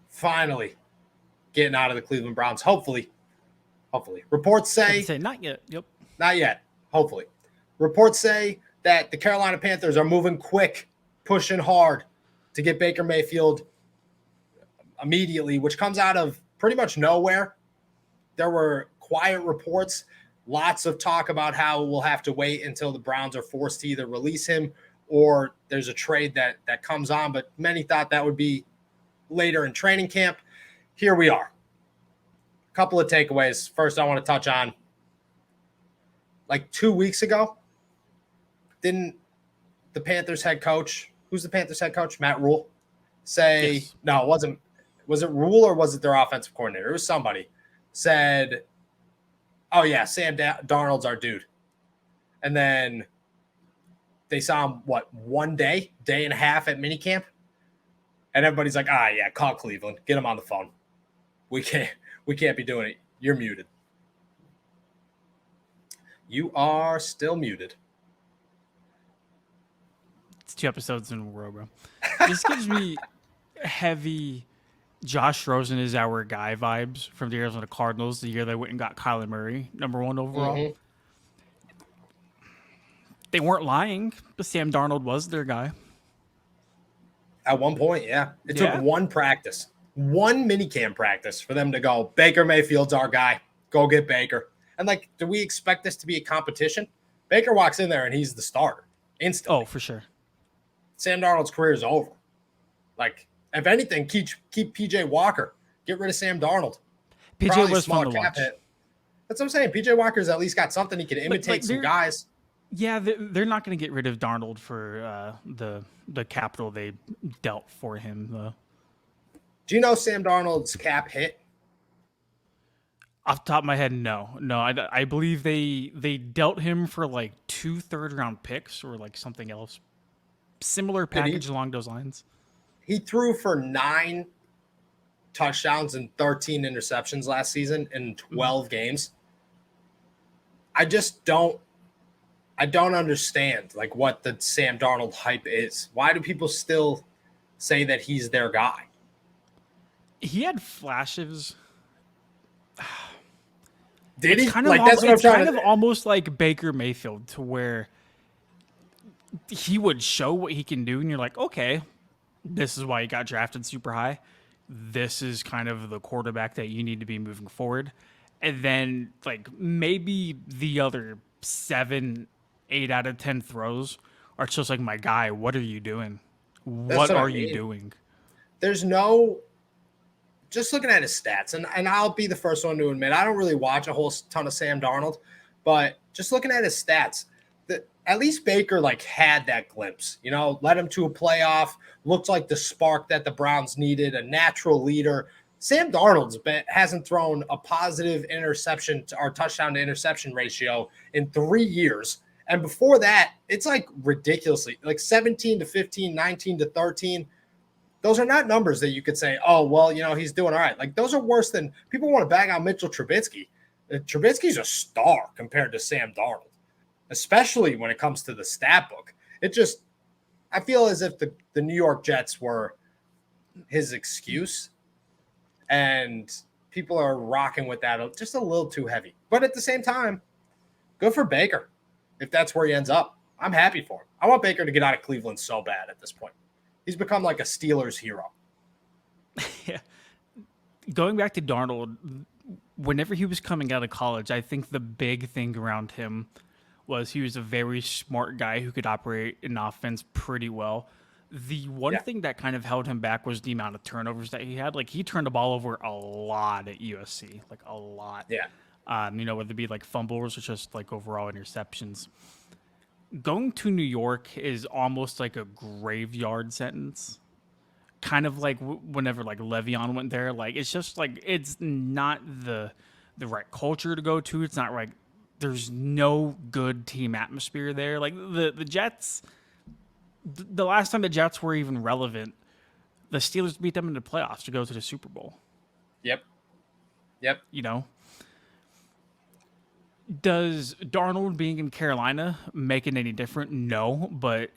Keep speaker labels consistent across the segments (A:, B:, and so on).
A: finally getting out of the Cleveland Browns. Hopefully. Reports say
B: not yet. Yep.
A: Not yet. Hopefully. Reports say that the Carolina Panthers are moving quick, pushing hard to get Baker Mayfield immediately, which comes out of pretty much nowhere. There were quiet reports, lots of talk about how we'll have to wait until the Browns are forced to either release him or there's a trade that comes on, but many thought that would be later in training camp. Here we are. A couple of takeaways. First, I want to touch on, like 2 weeks ago, didn't the Panthers head coach, who's the Panthers head coach? Matt Rule, say, yes. No, it wasn't. Was it Rule or was it their offensive coordinator? It was somebody said, oh, yeah, Sam Darnold's our dude. And then they saw him, one day and a half at minicamp? And everybody's like, yeah, call Cleveland. Get him on the phone. We can't be doing it. You're muted. You are still muted.
B: It's 2 episodes in a row, bro. This gives me heavy Josh Rosen is our guy vibes from the Arizona Cardinals, the year they went and got Kyler Murray, number 1 overall. Mm-hmm. They weren't lying, but Sam Darnold was their guy.
A: At one point, yeah. It took one practice, one minicamp practice for them to go, Baker Mayfield's our guy. Go get Baker. And, do we expect this to be a competition? Baker walks in there and he's the starter instantly.
B: Oh, for sure.
A: Sam Darnold's career is over. If anything, keep P.J. Walker. Get rid of Sam Darnold.
B: P.J. was fun to watch.
A: That's what I'm saying. P.J. Walker's at least got something he can imitate some guys.
B: Yeah, they're not going to get rid of Darnold for the capital they dealt for him, though.
A: Do you know Sam Darnold's cap hit?
B: Off the top of my head, no. I believe they dealt him for 2 third-round picks or something else. Similar package along those lines.
A: He threw for 9 touchdowns and 13 interceptions last season in 12 games. I just don't understand what the Sam Darnold hype is. Why do people still say that he's their guy?
B: He had flashes.
A: Did he?
B: It's kind of almost like Baker Mayfield, to where he would show what he can do, and you're like, okay, this is why he got drafted super high. This is kind of the quarterback that you need to be moving forward. And then, maybe the other 7, 8 out of 10 throws are just my guy, what are you doing? What are you doing?
A: There's no... Just looking at his stats, and I'll be the first one to admit, I don't really watch a whole ton of Sam Darnold, but just looking at his stats, at least Baker had that glimpse, led him to a playoff, looked like the spark that the Browns needed, a natural leader. Sam Darnold hasn't thrown a positive interception or touchdown to interception ratio in 3 years. And before that, it's ridiculously 17 to 15, 19 to 13. Those are not numbers that you could say, oh, well, he's doing all right. Those are worse than people want to bag on Mitchell Trubisky. Trubisky's a star compared to Sam Darnold, especially when it comes to the stat book. I feel as if the New York Jets were his excuse, and people are rocking with that just a little too heavy. But at the same time, good for Baker if that's where he ends up. I'm happy for him. I want Baker to get out of Cleveland so bad at this point. He's become a Steelers hero.
B: Yeah. Going back to Darnold, whenever he was coming out of college, I think the big thing around him was he was a very smart guy who could operate an offense pretty well. The one thing that kind of held him back was the amount of turnovers that he had. He turned the ball over a lot at USC, a lot.
A: Yeah.
B: Whether it be fumbles or just overall interceptions. Going to New York is almost like a graveyard sentence. Kind of whenever Le'Veon went there, it's just it's not the right culture to go to. It's not right. There's no good team atmosphere there. The Jets, the last time the Jets were even relevant, the Steelers beat them in the playoffs to go to the Super Bowl.
A: Yep.
B: Does Darnold being in Carolina make it any different? No, but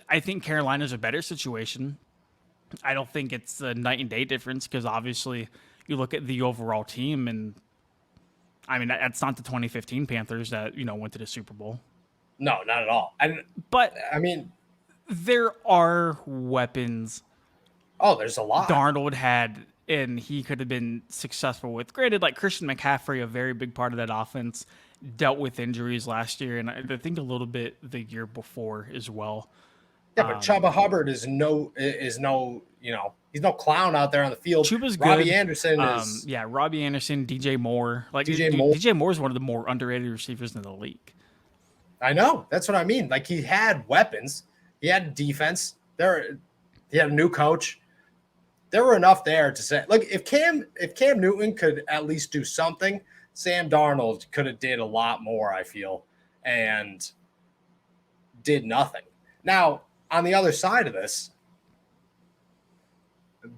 B: I think Carolina's a better situation. I don't think it's a night and day difference because obviously you look at the overall team, and I mean that's not the 2015 Panthers that went to the Super Bowl,
A: No, not at all. And
B: but
A: I mean,
B: there are weapons
A: oh, there's a lot.
B: Darnold had, and he could have been successful with. Granted, like Christian McCaffrey, a very big part of that offense, dealt with injuries last year, and I think a little bit the year before as well.
A: Yeah, but Chuba Hubbard is no, he's no clown out there on the field.
B: Chuba's
A: Robbie
B: good.
A: Anderson is
B: Yeah, Robbie Anderson, DJ Moore. Like
A: DJ Moore.
B: DJ Moore is one of the more underrated receivers in the league.
A: I know. That's what I mean. Like he had weapons. He had defense. He had a new coach. There were enough there to say, look, if Cam Newton could at least do something, Sam Darnold could have did a lot more, I feel, and did nothing. Now, on the other side of this,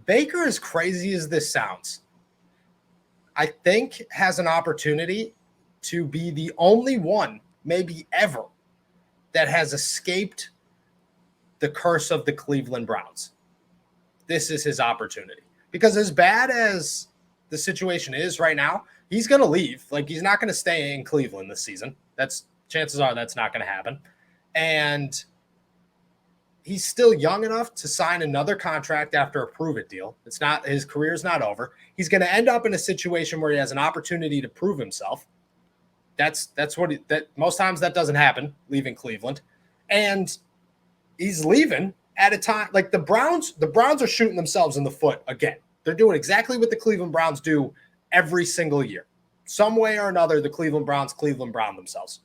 A: Baker, as crazy as this sounds, I think has an opportunity to be the only one, maybe ever, that has escaped the curse of the Cleveland Browns. This is his opportunity. Because as bad as the situation is right now, he's going to leave. Like, he's not going to stay in Cleveland this season. Chances are that's not going to happen. And he's still young enough to sign another contract after a prove-it deal. His career's not over. He's going to end up in a situation where he has an opportunity to prove himself. That's most times that doesn't happen, leaving Cleveland. And he's leaving at a time like the Browns are shooting themselves in the foot again. They're doing exactly what the Cleveland Browns do every single year. Some way or another, the Cleveland Brown themselves.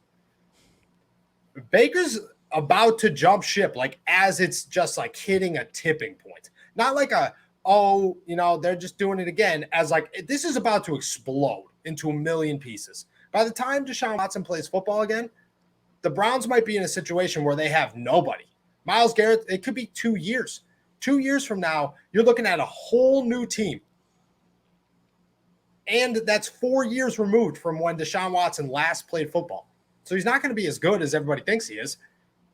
A: Baker's about to jump ship, like as it's just like hitting a tipping point. Not like they're just doing it again, as like this is about to explode into a million pieces. By the time Deshaun Watson plays football again, the Browns might be in a situation where they have nobody. Myles Garrett, it could be 2 years. 2 years from now, you're looking at a whole new team. And that's 4 years removed from when Deshaun Watson last played football. So he's not going to be as good as everybody thinks he is.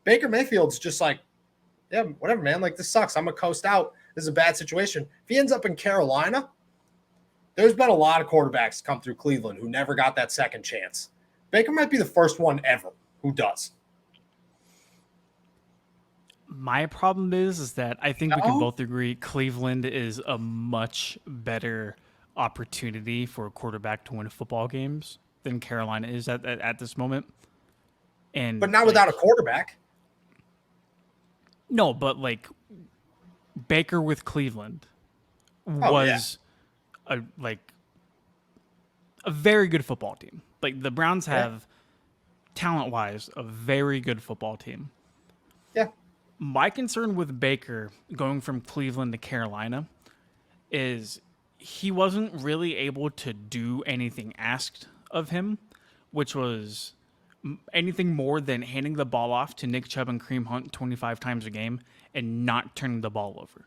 A: Baker Mayfield's just like, yeah, whatever, man. Like, this sucks. I'm going to coast out. This is a bad situation. If he ends up in Carolina, there's been a lot of quarterbacks come through Cleveland who never got that second chance. Baker might be the first one ever who does.
B: My problem is that I think we can both agree Cleveland is a much better opportunity for a quarterback to win football games than Carolina is at this moment.
A: But not without a quarterback.
B: No, but like Baker with Cleveland was a very good football team. Like the Browns have talent-wise a very good football team.
A: Yeah.
B: My concern with Baker going from Cleveland to Carolina is he wasn't really able to do anything asked of him, which was anything more than handing the ball off to Nick Chubb and Kareem Hunt 25 times a game and not turning the ball over.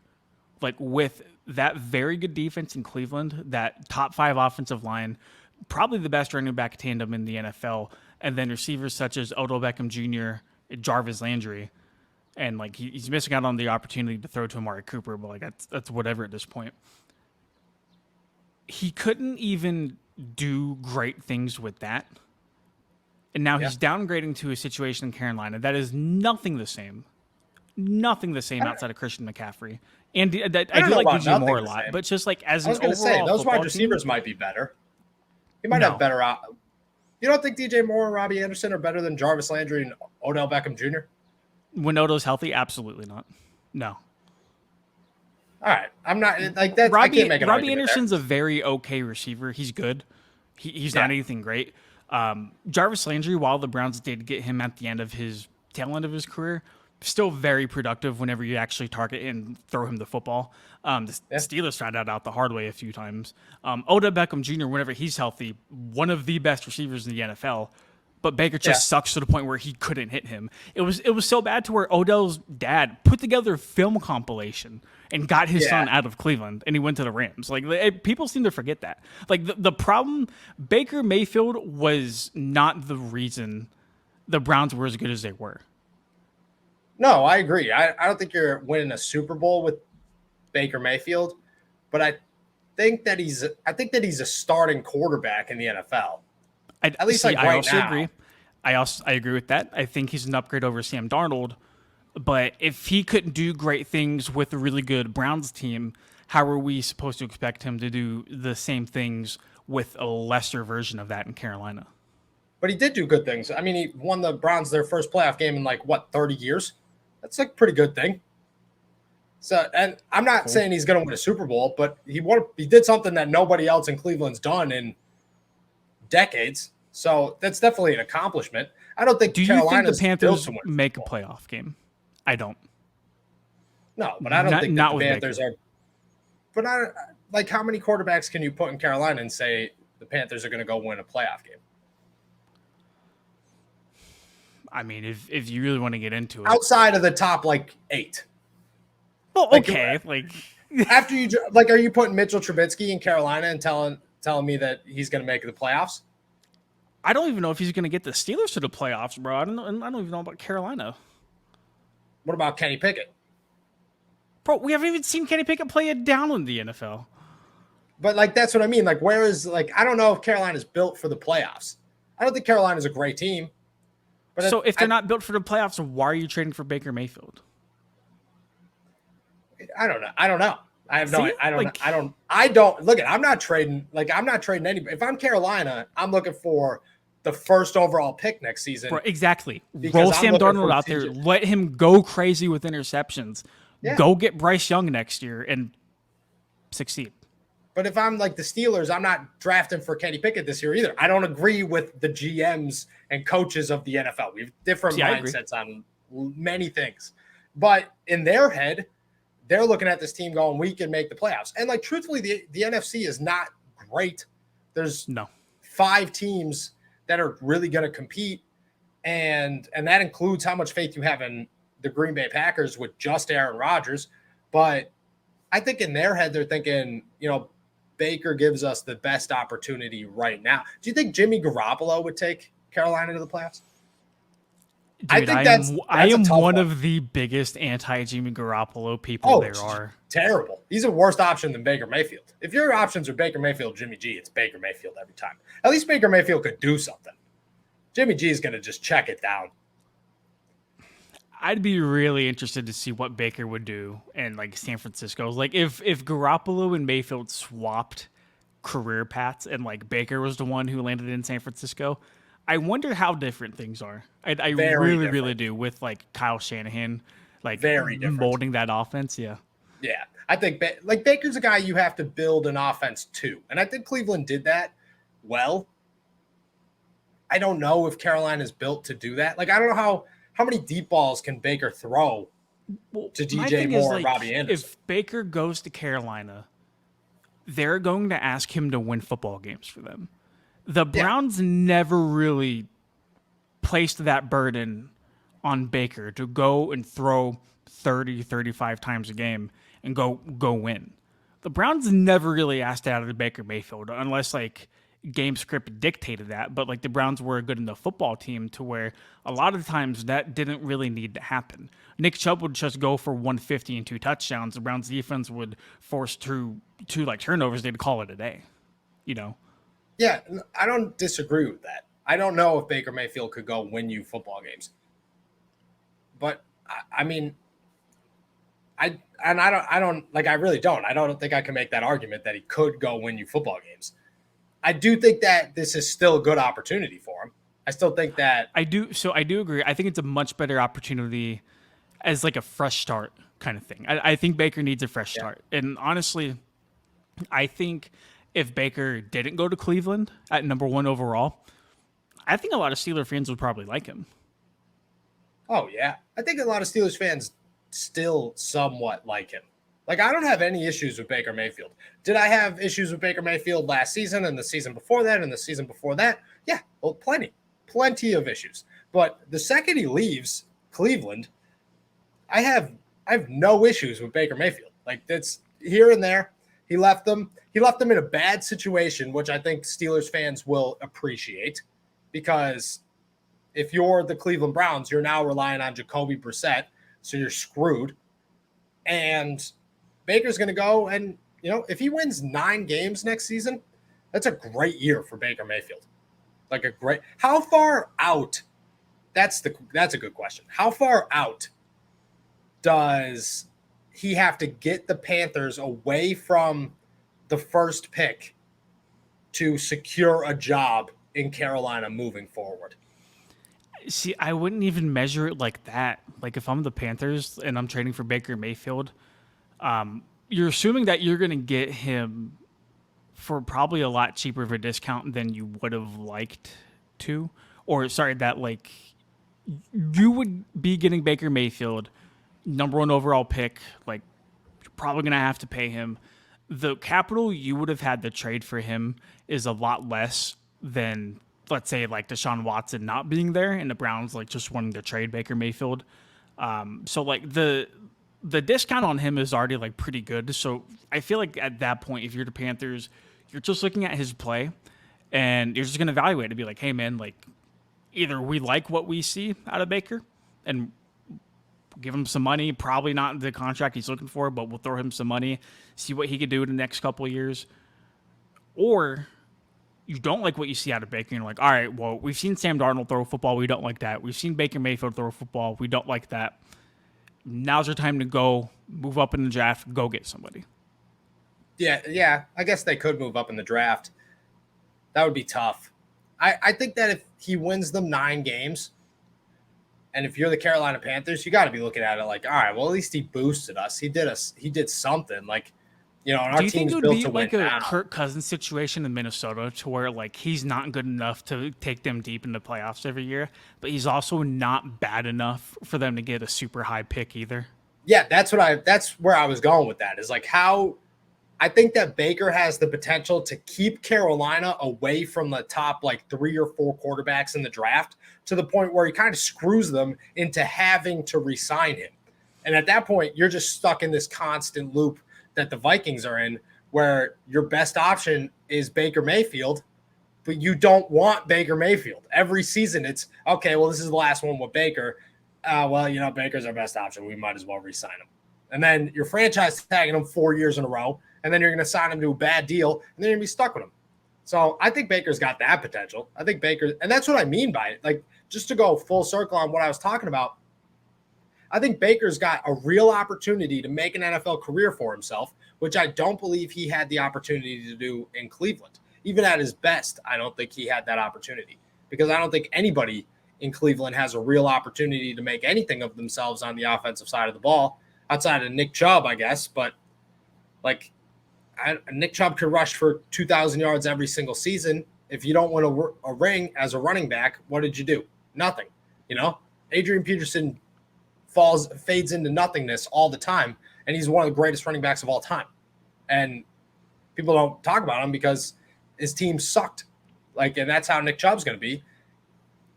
B: Like with that very good defense in Cleveland, that top 5 offensive line, probably the best running back tandem in the NFL, and then receivers such as Odell Beckham Jr., Jarvis Landry, and like he's missing out on the opportunity to throw to Amari Cooper, but like that's whatever at this point. He couldn't even do great things with that. And now he's downgrading to a situation in Carolina that is nothing the same. Nothing the same outside of Christian McCaffrey. And I do like DJ Moore a lot, but just like as an overall
A: those wide receivers might be better. He might have better out. You don't think DJ Moore and Robbie Anderson are better than Jarvis Landry and Odell Beckham Jr.?
B: When Odell's healthy, absolutely not. No.
A: All right. I'm not like that.
B: Robbie,
A: I can't make an
B: Robbie
A: argument
B: Anderson's
A: there.
B: a very okay receiver. He's good. He's not anything great. Jarvis Landry, while the Browns did get him at the end of his tail end of his career, still very productive whenever you actually target and throw him the football. The Steelers found out the hard way a few times. Odell Beckham Jr., whenever he's healthy, one of the best receivers in the NFL. But Baker just sucks to the point where he couldn't hit him. It was so bad to where Odell's dad put together a film compilation and got his son out of Cleveland, and he went to the Rams. Like people seem to forget that. Like the problem, Baker Mayfield was not the reason the Browns were as good as they were.
A: No, I agree. I don't think you're winning a Super Bowl with Baker Mayfield, but I think that he's a starting quarterback in the NFL. At least like
B: I
A: right
B: also
A: now.
B: agree. I agree with that. I think he's an upgrade over Sam Darnold. But if he couldn't do great things with a really good Browns team, how are we supposed to expect him to do the same things with a lesser version of that in Carolina?
A: But he did do good things. I mean, he won the Browns their first playoff game in like what 30 years. That's like a pretty good thing. So, and I'm not
B: Cool.
A: saying he's going to win a Super Bowl, but he did something that nobody else in Cleveland's done in decades. So that's definitely an accomplishment. I don't think
B: Do you think the
A: Carolina's built
B: Panthers
A: to win a
B: make
A: Super
B: a
A: Bowl.
B: playoff game? I don't.
A: No, but I don't think that
B: Not
A: the
B: with
A: Panthers
B: Baker.
A: are. But I like how many quarterbacks can you put in Carolina and say the Panthers are going to go win a playoff game?
B: I mean, if you really want to get into it.
A: Outside of the top like 8.
B: Well,
A: Like
B: okay. Like
A: after you like, are you putting Mitchell Trubisky in Carolina and telling me that he's going to make the playoffs?
B: I don't even know if he's going to get the Steelers to the playoffs, bro. I don't know. I don't even know about Carolina.
A: What about Kenny Pickett?
B: Bro, we haven't even seen Kenny Pickett play it down in the NFL.
A: But like that's what I mean. Like where is like I don't know if Carolina's built for the playoffs. I don't think Carolina's a great team. But
B: So if they're not built for the playoffs, why are you trading for Baker Mayfield?
A: I don't know. I don't know. I have no.
B: See?
A: I don't.
B: Like-
A: I don't look at. I'm not trading. Like I'm not trading anybody. If I'm Carolina, I'm looking for the first overall pick next season.
B: Bro, exactly.
A: Because
B: Roll
A: I'm
B: Sam
A: looking
B: Darnold
A: for
B: out there.
A: TJ.
B: Let him go crazy with interceptions.
A: Yeah.
B: Go get Bryce Young next year and succeed.
A: But if I'm like the Steelers, I'm not drafting for Kenny Pickett this year either. I don't agree with the GMs and coaches of the NFL. We have different mindsets on many things. But in their head, they're looking at this team going, we can make the playoffs. And like truthfully, the NFC is not great. There's 5 teams that are really going to compete. And that includes how much faith you have in the Green Bay Packers with just Aaron Rodgers. But I think in their head, they're thinking, Baker gives us the best opportunity right now. Do you think Jimmy Garoppolo would take Carolina to the playoffs?
B: Dude,
A: I think
B: I am one of the biggest anti-Jimmy Garoppolo people there are.
A: Terrible. He's a worse option than Baker Mayfield. If your options are Baker Mayfield, Jimmy G, it's Baker Mayfield every time. At least Baker Mayfield could do something. Jimmy G is going to just check it down.
B: I'd be really interested to see what Baker would do in like San Francisco. Like if Garoppolo and Mayfield swapped career paths and like Baker was the one who landed in San Francisco, I wonder how different things are. I really do with like Kyle Shanahan, like
A: very different.
B: Molding that offense. Yeah.
A: Yeah. I think like Baker's a guy you have to build an offense to. And I think Cleveland did that well. I don't know if Carolina's built to do that. Like, I don't know how many deep balls can Baker throw to DJ Moore and Robbie Anderson?
B: If Baker goes to Carolina, they're going to ask him to win football games for them. The Browns never really placed that burden on Baker to go and throw 30, 35 times a game and go win. The Browns never really asked that out of Baker Mayfield unless like game script dictated that, but like the Browns were a good enough football team to where a lot of times that didn't really need to happen. Nick Chubb would just go for 150 and 2 touchdowns. The Browns defense would force two like turnovers. They'd call it a day,
A: Yeah, I don't disagree with that. I don't know if Baker Mayfield could go win you football games, but I mean, I really don't. I don't think I can make that argument that he could go win you football games. I do think that this is still a good opportunity for him. I still think that
B: I do. So I do agree. I think it's a much better opportunity as like a fresh start kind of thing. I think Baker needs a fresh start. And honestly, I think if Baker didn't go to Cleveland at number 1 overall, I think a lot of Steelers fans would probably like him.
A: Oh, yeah. I think a lot of Steelers fans still somewhat like him. Like, I don't have any issues with Baker Mayfield. Did I have issues with Baker Mayfield last season and the season before that and the season before that? Yeah, well, plenty of issues. But the second he leaves Cleveland, I have no issues with Baker Mayfield. Like, that's here and there. He left them in a bad situation, which I think Steelers fans will appreciate, because if you're the Cleveland Browns, you're now relying on Jacoby Brissett, so you're screwed. And Baker's going to go and, if he wins 9 games next season, that's a great year for Baker Mayfield. Like how far out? That's a good question. How far out does he have to get the Panthers away from the first pick to secure a job in Carolina moving forward?
B: See, I wouldn't even measure it like that. Like if I'm the Panthers and I'm trading for Baker Mayfield, you're assuming that you're going to get him for probably a lot cheaper of a discount than you would have liked to. Or sorry, that like you would be getting Baker Mayfield, number 1 overall pick, like you're probably going to have to pay him. The capital you would have had to trade for him is a lot less than, let's say, like Deshaun Watson not being there and the Browns like just wanting to trade Baker Mayfield. So like the discount on him is already like pretty good. So I feel like at that point, if you're the Panthers, you're just looking at his play and you're just going to evaluate it, be like, hey man, like either we like what we see out of Baker and give him some money, probably not the contract he's looking for, but we'll throw him some money, see what he could do in the next couple of years. Or you don't like what you see out of Baker, and you're like, all right, well, we've seen Sam Darnold throw a football, we don't like that. We've seen Baker Mayfield throw a football, we don't like that. Now's your time to go move up in the draft, go get somebody.
A: Yeah. I guess they could move up in the draft. That would be tough. I think that if he wins them 9 games, and if you're the Carolina Panthers, you got to be looking at it like, all right, well, at least he boosted us. He did something. Like, and our team's built to win now. Do you think it would be like
B: a Kirk Cousins situation in Minnesota to where like he's not good enough to take them deep into playoffs every year, but he's also not bad enough for them to get a super high pick either?
A: Yeah, that's where I was going with that. Is like how I think that Baker has the potential to keep Carolina away from the top like 3 or 4 quarterbacks in the draft to the point where he kind of screws them into having to re-sign him. And at that point, you're just stuck in this constant loop that the Vikings are in, where your best option is Baker Mayfield, but you don't want Baker Mayfield. Every season it's, okay, well, this is the last one with Baker. Baker's our best option. We might as well re-sign him. And then you're franchise tagging him 4 years in a row, and then you're going to sign him to a bad deal, and then you're going to be stuck with him. So I think Baker's got that potential. I think Baker, and that's what I mean by it. Like, just to go full circle on what I was talking about, I think Baker's got a real opportunity to make an NFL career for himself, which I don't believe he had the opportunity to do in Cleveland. Even at his best, I don't think he had that opportunity, because I don't think anybody in Cleveland has a real opportunity to make anything of themselves on the offensive side of the ball, outside of Nick Chubb, I guess. But like, Nick Chubb could rush for 2,000 yards every single season. If you don't win a ring as a running back, what did you do? Nothing. Adrian Peterson fades into nothingness all the time, and he's one of the greatest running backs of all time. And people don't talk about him because his team sucked. And that's how Nick Chubb's going to be.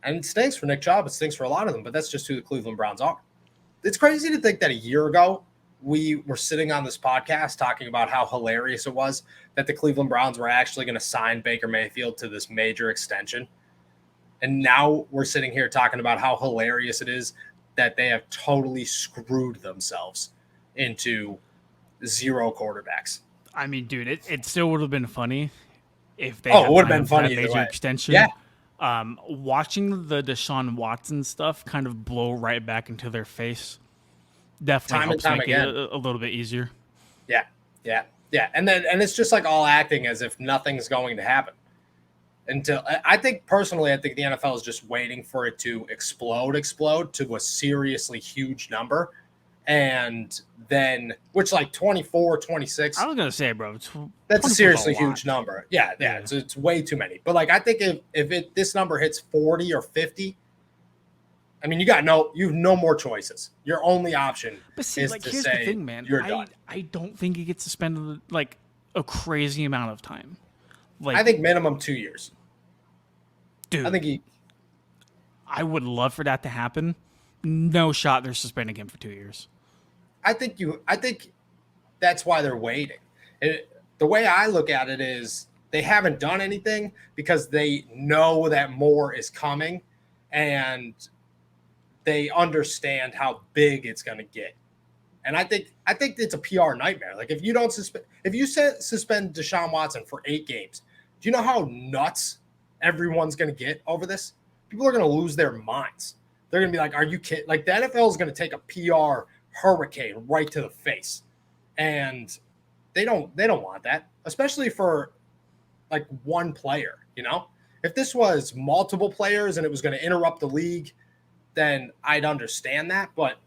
A: And it stinks for Nick Chubb. It stinks for a lot of them, but that's just who the Cleveland Browns are. It's crazy to think that a year ago we were sitting on this podcast talking about how hilarious it was that the Cleveland Browns were actually going to sign Baker Mayfield to this major extension. And now we're sitting here talking about how hilarious it is that they have totally screwed themselves into 0 quarterbacks.
B: I mean, dude, it still would have been funny if they
A: it would have been funny
B: major extension.
A: Yeah.
B: Watching the Deshaun Watson stuff kind of blow right back into their face definitely helps make it a little bit easier.
A: Yeah. And it's just like all acting as if nothing's going to happen. Until I think the NFL is just waiting for it to explode to a seriously huge number. And then, which like 24, 26.
B: I was going to say, bro,
A: that's a seriously huge number. Yeah. It's way too many. But like, I think if this number hits 40 or 50, I mean, you have no more choices. Your only option is to
B: here's
A: say,
B: the thing, man.
A: You're done.
B: I don't think he gets to spend like a crazy amount of time.
A: I think minimum 2 years.
B: Dude, I would love for that to happen. No shot they're suspending him for 2 years.
A: I think that's why they're waiting. The way I look at it is they haven't done anything because they know that more is coming, and they understand how big it's going to get. And I think it's a PR nightmare. Like if you don't suspend Deshaun Watson for 8 games, do you know how nuts everyone's going to get over this? People are going to lose their minds. They're going to be like, "Are you kidding?" Like the NFL is going to take a PR hurricane right to the face, and they don't want that, especially for like one player. You know, if this was multiple players and it was going to interrupt the league, then I'd understand that. But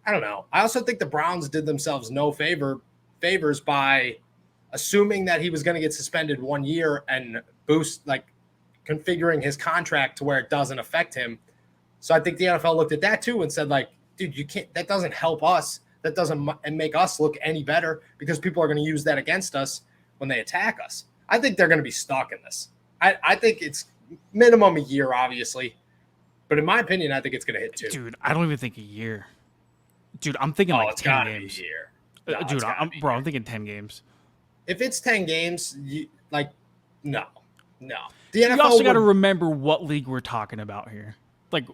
A: I don't know. I also think the Browns did themselves no favors by assuming that he was going to get suspended 1 year and configuring his contract to where it doesn't affect him. So I think the NFL looked at that too and said, like, dude, you can't. That doesn't help us. That doesn't make us look any better because people are going to use that against us when they attack us. I think they're going to be stuck in this. I think it's minimum a year, obviously, but in my opinion, I think it's going to hit 2.
B: Dude, I don't even think a year. Dude, I'm thinking like
A: it's
B: 10
A: gotta
B: games.
A: be a year. No,
B: Dude, I'm thinking 10 games.
A: If it's 10 games, no. The NFL
B: You also got to remember what league we're talking about here. Like,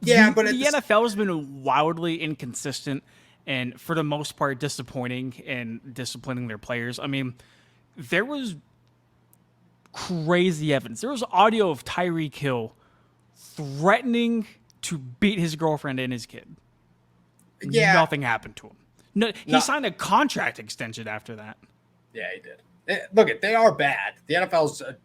A: yeah,
B: but the NFL has been wildly inconsistent and for the most part disappointing in disciplining their players. I mean, there was crazy evidence. There was audio of Tyreek Hill threatening to beat his girlfriend and his kid. Yeah. Nothing happened to him. No, he signed a contract extension after that.
A: Yeah, he did. Look, they are bad. The NFL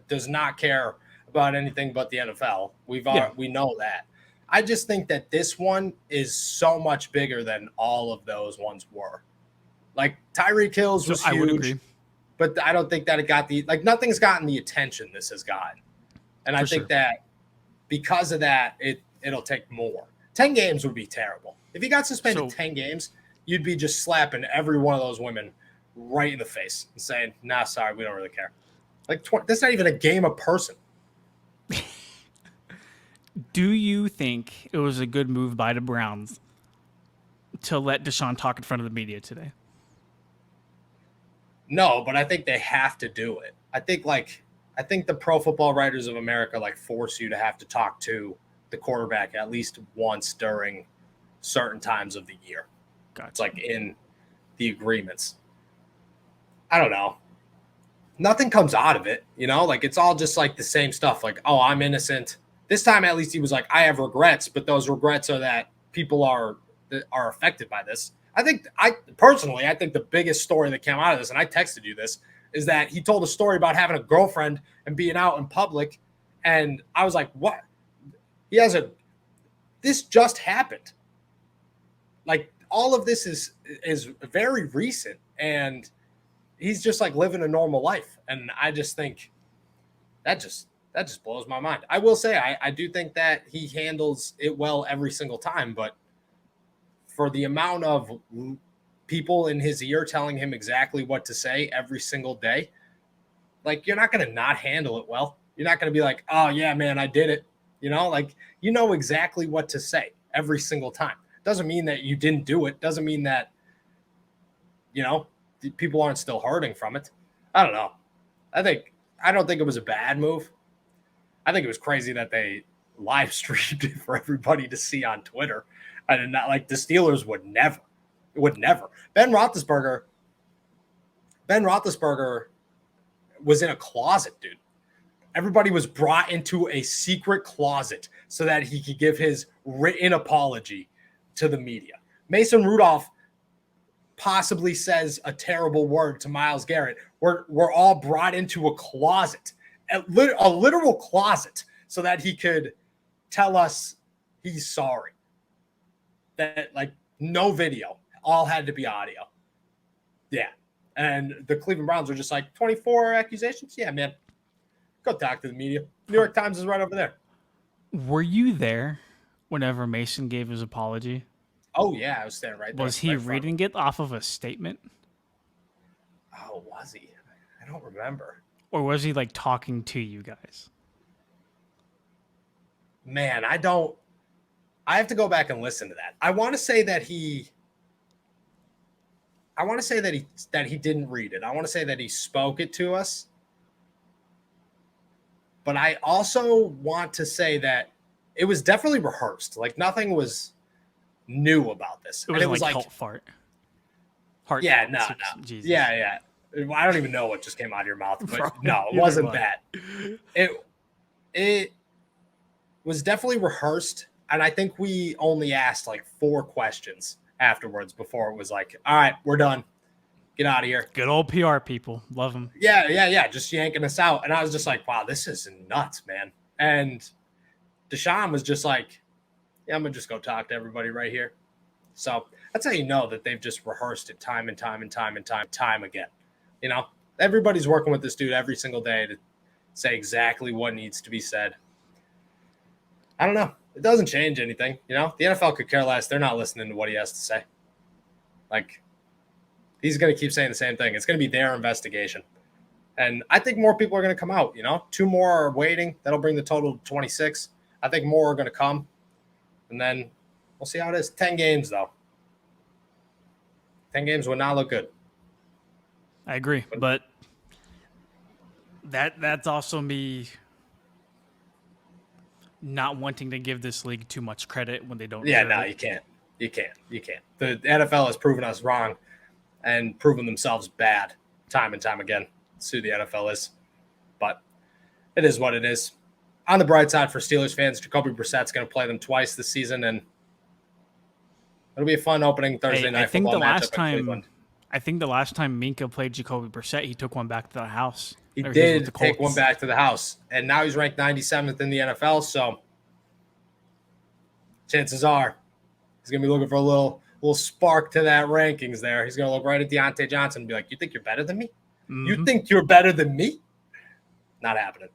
A: does not care about anything but the NFL. We know that. I just think that this one is so much bigger than all of those ones were. Like Tyreek Hill's was huge. I would agree. But I don't think that it got nothing's gotten the attention this has gotten. And I think that because of that, it'll take more. 10 games would be terrible. If he got suspended 10 games, you'd be just slapping every one of those women right in the face and saying, "Nah, sorry, we don't really care." Like that's not even a game of person.
B: Do you think it was a good move by the Browns to let Deshaun talk in front of the media today?
A: No, but I think they have to do it. I think the Pro Football Writers of America force you to have to talk to the quarterback at least once during certain times of the year. Gotcha. It's in the agreements. I don't know. Nothing comes out of it, it's all just the same stuff. Oh, I'm innocent. This time, at least he was I have regrets, but those regrets are that people are affected by this. I think the biggest story that came out of this, and I texted you this, is that he told a story about having a girlfriend and being out in public. And I was like, what? This just happened. All of this is very recent, and he's just living a normal life. And I just think that just blows my mind. I will say, I do think that he handles it well every single time, but for the amount of people in his ear telling him exactly what to say every single day, you're not going to not handle it well. You're not going to be like, "Oh yeah, man, I did it." You know exactly what to say every single time. Doesn't mean that you didn't do it. Doesn't mean that, people aren't still hurting from it. I don't know. I don't think it was a bad move. I think it was crazy that they live streamed it for everybody to see on Twitter. I did not the Steelers would never. Ben Roethlisberger was in a closet, dude. Everybody was brought into a secret closet so that he could give his written apology to the media. Mason Rudolph possibly says a terrible word to Myles Garrett. We're all brought into a closet, a literal closet, so that he could tell us he's sorry. That no video, all had to be audio. Yeah. And the Cleveland Browns are just 24 accusations. Yeah, man. Go talk to the media. New York Times is right over there.
B: Were you there whenever Mason gave his apology?
A: Oh, yeah. I was standing right there.
B: Was he reading it off of a statement?
A: Oh, was he? I don't remember.
B: Or was he talking to you guys?
A: Man, I have to go back and listen to that. I want to say that he didn't read it. I want to say that he spoke it to us. But I also want to say that it was definitely rehearsed. Nothing was knew about this.
B: It was like heart fart. Heart
A: yeah,
B: fart.
A: no.
B: Jesus.
A: Yeah. I don't even know what just came out of your mouth, but
B: Bro,
A: no, it wasn't that. It was definitely rehearsed, and I think we only asked like 4 questions afterwards before it was like, all right, we're done. Get out of here.
B: Good old PR people. Love them.
A: Yeah. Just yanking us out. And I was just like, wow, this is nuts, man. And Deshaun was just like, yeah, I'm going to just go talk to everybody right here. So that's how you know that they've just rehearsed it time and time again. You know, everybody's working with this dude every single day to say exactly what needs to be said. I don't know. It doesn't change anything. You know, the NFL could care less. They're not listening to what he has to say. Like, he's going to keep saying the same thing. It's going to be their investigation. And I think more people are going to come out, you know. 2 more are waiting. That'll bring the total to 26. I think more are going to come. And then we'll see how it is. 10 games, though. 10 games would not look good.
B: I agree. But that's also me not wanting to give this league too much credit when they don't.
A: Yeah, no, you can't. You can't. The NFL has proven us wrong and proven themselves bad time and time again. That's who the NFL is. But it is what it is. On the bright side for Steelers fans, Jacoby Brissett's going to play them twice this season, and it'll be a fun opening Thursday night football matchup in Cleveland.
B: I think the last time Minka played Jacoby Brissett, he took one back to the house.
A: He did take one back to the house, and now he's ranked 97th in the NFL, so chances are he's going to be looking for a little spark to that rankings there. He's going to look right at Deontay Johnson and be like, you think you're better than me? Mm-hmm. You think you're better than me? Not happening.